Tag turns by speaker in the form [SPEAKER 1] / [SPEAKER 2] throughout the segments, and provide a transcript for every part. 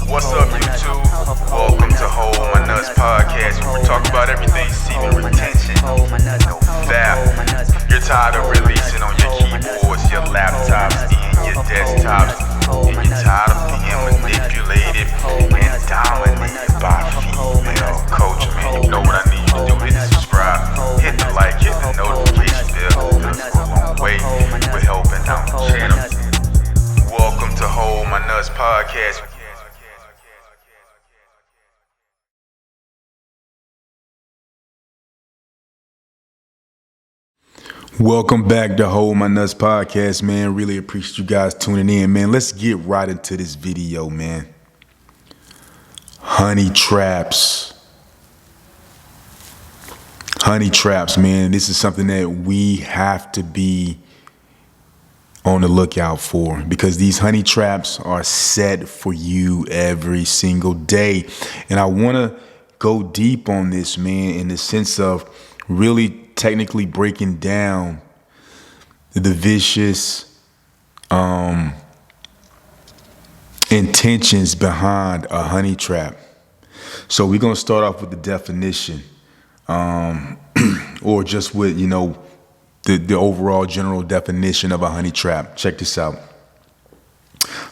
[SPEAKER 1] What's up, YouTube? Welcome to Hold My Nuts podcast, where we talk about everything semen retention. No fap. You're tired of releasing on your keyboards, your laptops, and your desktops, and you're tired of being manipulated and dominated by female culture, man. You know what I need you to do. Hit the subscribe, hit the like, hit the notification bell. It goes a long way with helping out the channel. Welcome to Hold My Nuts podcast.
[SPEAKER 2] Welcome back to Hold My Nuts podcast, man. Really appreciate you guys tuning in, man. Let's get right into this video, man. Honey traps. Honey traps, man. This is something that we have to be on the lookout for, because these honey traps are set for you every single day. And I want to go deep on this, man, in the sense of really technically breaking down the vicious intentions behind a honey trap. So we're going to start off with the definition, or just with, the overall general definition of a honey trap. Check this out.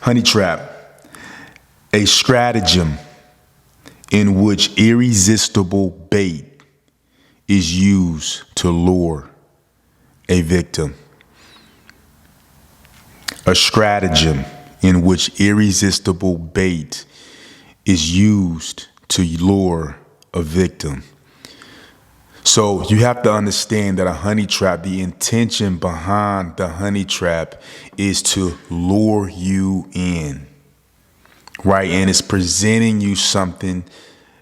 [SPEAKER 2] Honey trap, a stratagem in which irresistible bait is used to lure a victim. A stratagem in which irresistible bait is used to lure a victim. So you have to understand that a honey trap, the intention behind the honey trap is to lure you in, right? And it's presenting you something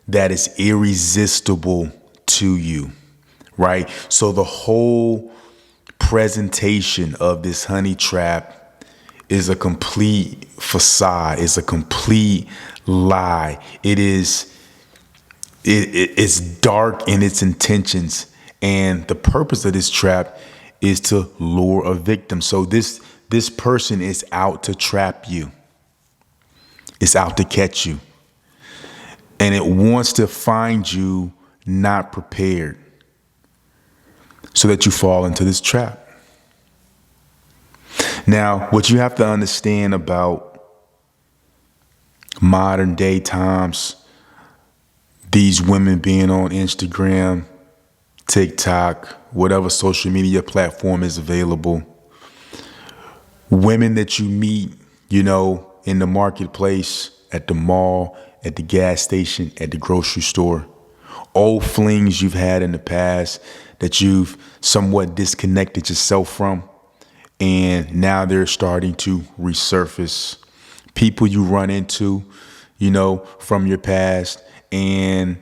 [SPEAKER 2] that is irresistible to you, right? So the whole presentation of this honey trap is a complete facade, is a complete lie. It's dark in its intentions, and the purpose of this trap is to lure a victim. So this person is out to trap you. It's out to catch you, and it wants to find you not prepared, so that you fall into this trap. Now, what you have to understand about modern day times, these women being on Instagram, TikTok, whatever social media platform is available, women that you meet, in the marketplace, at the mall, at the gas station, at the grocery store, old flings you've had in the past that you've somewhat disconnected yourself from, and now they're starting to resurface. People you run into, from your past, and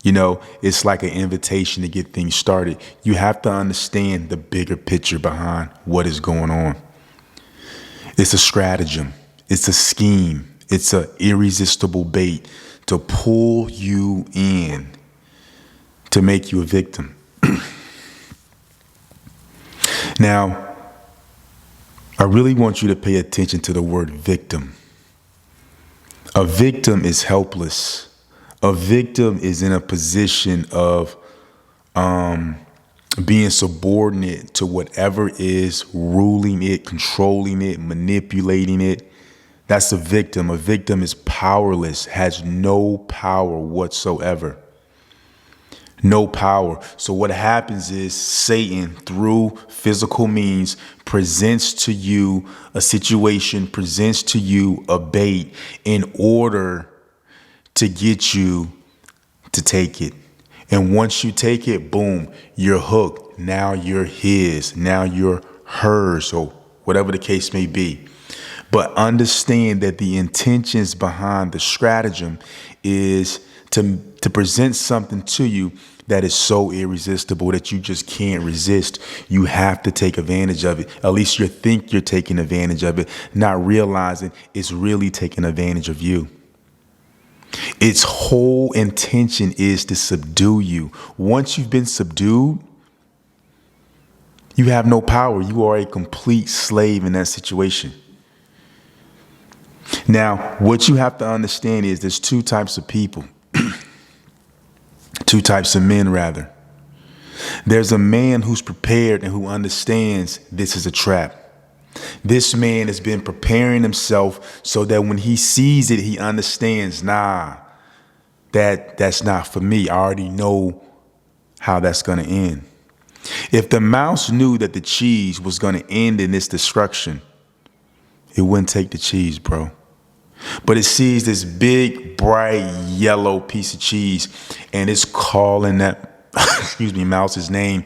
[SPEAKER 2] it's like an invitation to get things started. You have to understand the bigger picture behind what is going on. It's a stratagem. It's a scheme. It's an irresistible bait to pull you in, to make you a victim. Now, I really want you to pay attention to the word victim. A victim is helpless. A victim is in a position of being subordinate to whatever is ruling it, controlling it, manipulating it. That's a victim. A victim is powerless, has no power whatsoever. No power. So what happens is Satan, through physical means, presents to you a situation, presents to you a bait in order to get you to take it. And once you take it, boom, you're hooked. Now you're his. Now you're hers, or whatever the case may be. But understand that the intentions behind the stratagem is to present something to you that is so irresistible that you just can't resist. You have to take advantage of it. At least you think you're taking advantage of it, not realizing it's really taking advantage of you. Its whole intention is to subdue you. Once you've been subdued, you have no power. You are a complete slave in that situation. Now, what you have to understand is there's two types of people, two types of men, rather. There's a man who's prepared and who understands this is a trap. This man has been preparing himself so that when he sees it, he understands, nah, that's not for me. I already know how that's going to end. If the mouse knew that the cheese was going to end in its destruction, it wouldn't take the cheese, bro. But it sees this big, bright, yellow piece of cheese, and it's calling that, mouse's name,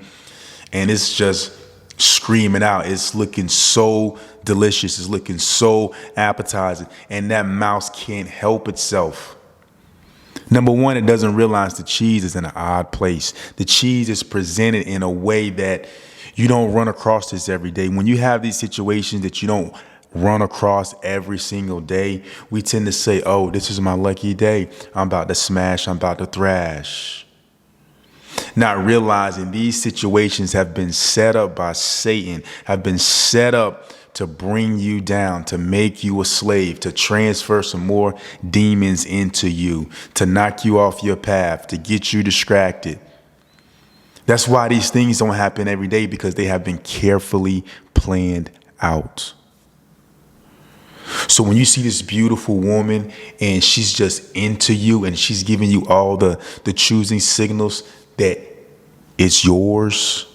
[SPEAKER 2] and it's just screaming out. It's looking so delicious. It's looking so appetizing, and that mouse can't help itself. Number one, it doesn't realize the cheese is in an odd place. The cheese is presented in a way that you don't run across this every day. When you have these situations that you don't run across every single day, we tend to say, oh, this is my lucky day. I'm about to smash. I'm about to thrash. Not realizing these situations have been set up by Satan, have been set up to bring you down, to make you a slave, to transfer some more demons into you, to knock you off your path, to get you distracted. That's why these things don't happen every day, because they have been carefully planned out. So when you see this beautiful woman and she's just into you and she's giving you all the choosing signals that it's yours,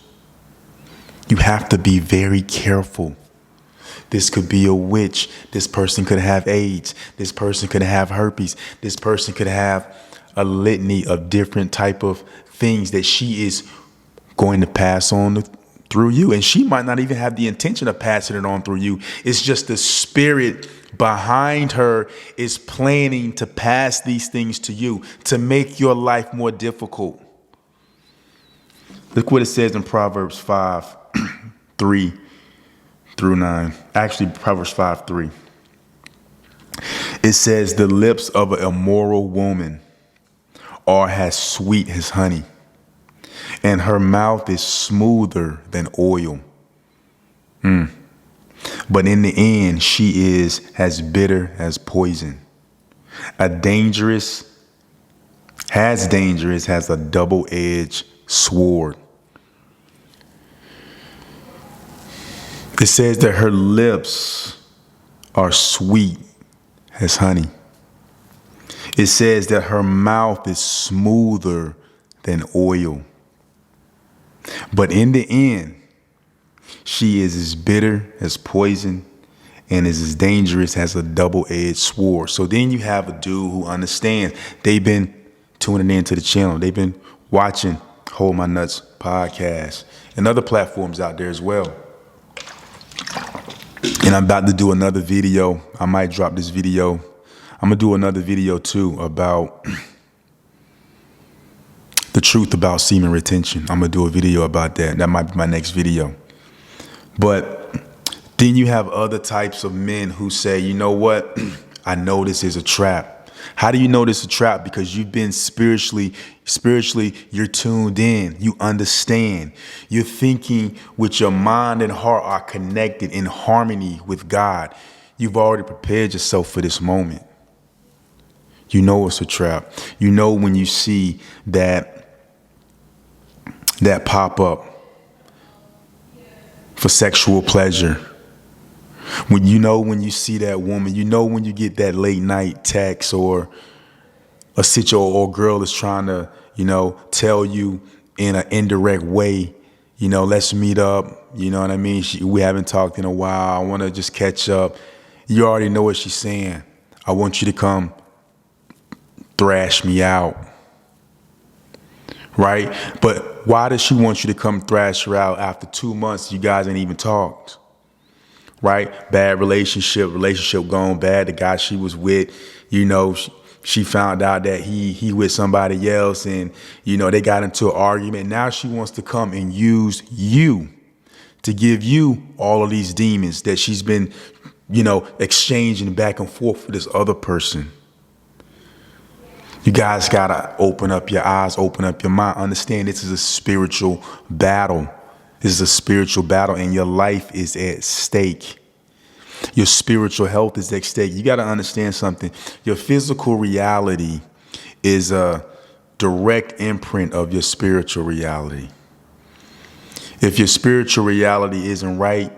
[SPEAKER 2] you have to be very careful. This could be a witch. This person could have AIDS. This person could have herpes. This person could have a litany of different type of things that she is going to pass on through you. And she might not even have the intention of passing it on through you. It's just the spirit behind her is planning to pass these things to you, to make your life more difficult. Look what it says in Proverbs 5, 3 through 9. Actually, Proverbs 5:3. It says, the lips of an immoral woman are as sweet as honey, and her mouth is smoother than oil. But in the end, she is as bitter as poison. Dangerous has a double-edged sword. It says that her lips are sweet as honey. It says that her mouth is smoother than oil. But in the end, she is as bitter as poison and is as dangerous as a double-edged sword. So then you have a dude who understands. They've been tuning into the channel. They've been watching Hold My Nuts podcast and other platforms out there as well. And I'm about to do another video. I might drop this video. I'm going to do another video too about the truth about semen retention. I'm going to do a video about that. That might be my next video. But then you have other types of men who say, you know what? I know this is a trap. How do you know this is a trap? Because you've been spiritually, you're tuned in. You understand. You're thinking with your mind and heart are connected in harmony with God. You've already prepared yourself for this moment. You know it's a trap. You know when you see that pop up for sexual pleasure. When you see that woman, you know when you get that late night text or a situation or a girl is trying to, tell you in an indirect way, let's meet up. You know what I mean? We haven't talked in a while. I want to just catch up. You already know what she's saying. I want you to come thrash me out. Right? But why does she want you to come thrash her out after 2 months? You guys ain't even talked. Right? Bad relationship gone bad. The guy she was with, she found out that he with somebody else and, they got into an argument. Now she wants to come and use you to give you all of these demons that she's been, exchanging back and forth with this other person. You guys got to open up your eyes, open up your mind. Understand this is a spiritual battle. This is a spiritual battle and your life is at stake. Your spiritual health is at stake. You got to understand something. Your physical reality is a direct imprint of your spiritual reality. If your spiritual reality isn't right,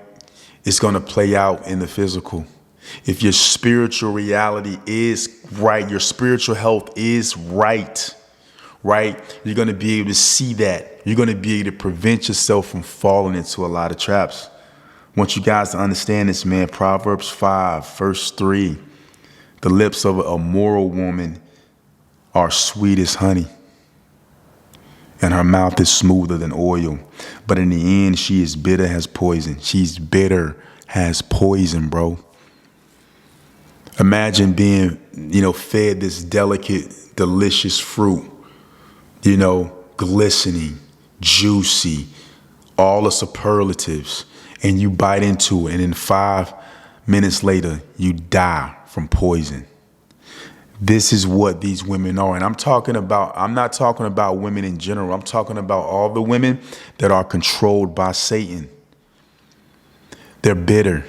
[SPEAKER 2] it's going to play out in the physical. If your spiritual reality is right, your spiritual health is right, you're going to be able to see that. You're going to be able to prevent yourself from falling into a lot of traps. I want you guys to understand this, man. Proverbs 5, verse 3. The lips of a moral woman are sweet as honey, and her mouth is smoother than oil. But in the end, she is bitter as poison. She's bitter as poison, bro. Imagine being, fed this delicate, delicious fruit, glistening, juicy, all the superlatives, and you bite into it, and then 5 minutes later, you die from poison. This is what these women are. And I'm not talking about women in general. I'm talking about all the women that are controlled by Satan. They're bitter.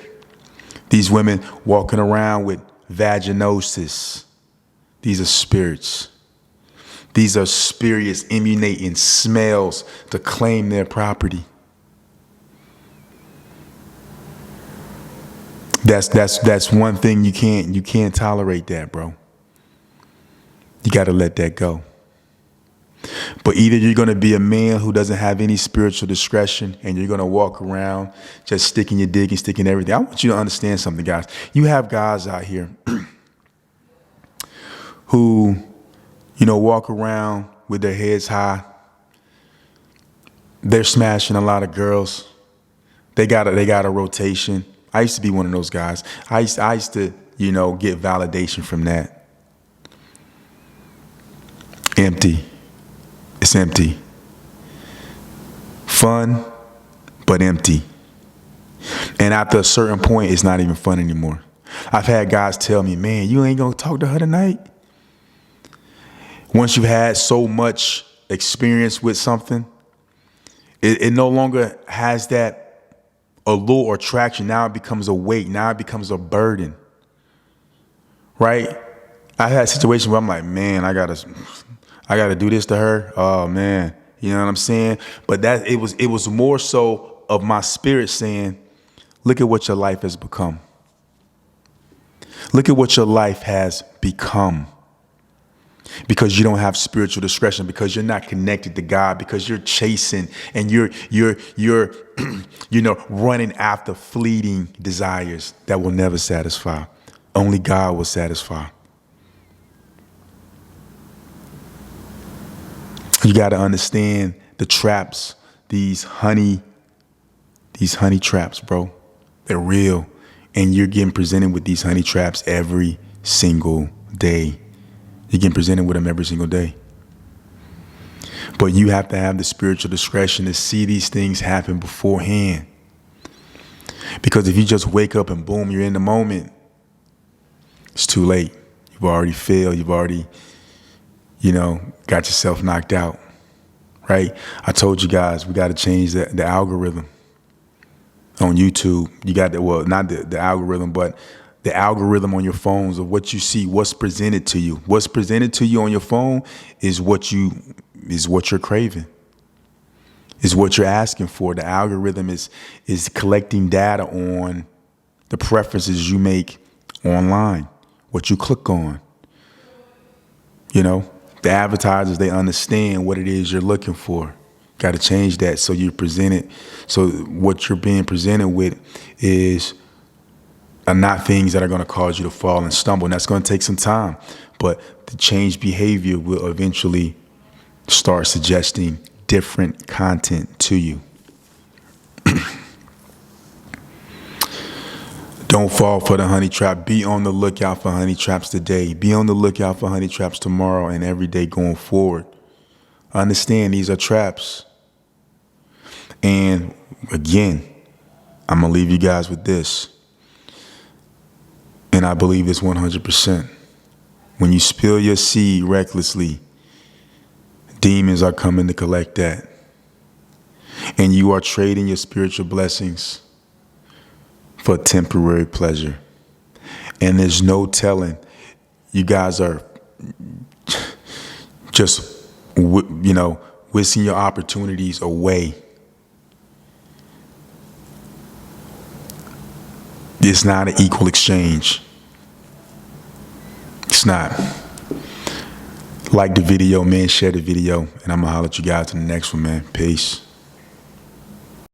[SPEAKER 2] These women walking around with vaginosis. These are spirits. These are spirits emanating smells to claim their property. That's one thing you can't tolerate that, bro. You got to let that go. But either you're going to be a man who doesn't have any spiritual discretion and you're going to walk around just sticking your dick and sticking everything. I want you to understand something, guys. You have guys out here who, walk around with their heads high. They're smashing a lot of girls. They got a rotation. I used to be one of those guys. I used to, get validation from that. Empty. It's empty. Fun, but empty. And after a certain point, it's not even fun anymore. I've had guys tell me, man, you ain't gonna talk to her tonight? Once you've had so much experience with something, it no longer has that allure or attraction. Now it becomes a weight. Now it becomes a burden. Right? I had situations where I'm like, man, I gotta do this to her. Oh man, you know what I'm saying? But it was more so of my spirit saying, look at what your life has become. Look at what your life has become. Because you don't have spiritual discretion, because you're not connected to God, because you're chasing and you're running after fleeting desires that will never satisfy. Only God will satisfy. You got to understand the traps, these honey traps, bro. They're real. And you're getting presented with these honey traps every single day. You're getting presented with them every single day. But you have to have the spiritual discretion to see these things happen beforehand. Because if you just wake up and boom, you're in the moment, it's too late. You've already failed. You've already, got yourself knocked out, right? I told you guys, we got to change the algorithm on YouTube. You got not the algorithm, but the algorithm on your phones of what you see, what's presented to you. What's presented to you on your phone is what you're craving, is what you're asking for. The algorithm is collecting data on the preferences you make online, what you click on. The advertisers, they understand what it is you're looking for. Got to change that so you're presented. So what you're being presented with are not things that are going to cause you to fall and stumble. And that's going to take some time. But the change behavior will eventually start suggesting different content to you. Don't fall for the honey trap. Be on the lookout for honey traps today. Be on the lookout for honey traps tomorrow and every day going forward. Understand these are traps. And again, I'm going to leave you guys with this. And I believe this 100%. When you spill your seed recklessly, demons are coming to collect that. And you are trading your spiritual blessings for temporary pleasure. And there's no telling, you guys are just, whisking your opportunities away. It's not an equal exchange. It's not. Like the video, man. Share the video. And I'm going to holler at you guys in the next one, man. Peace.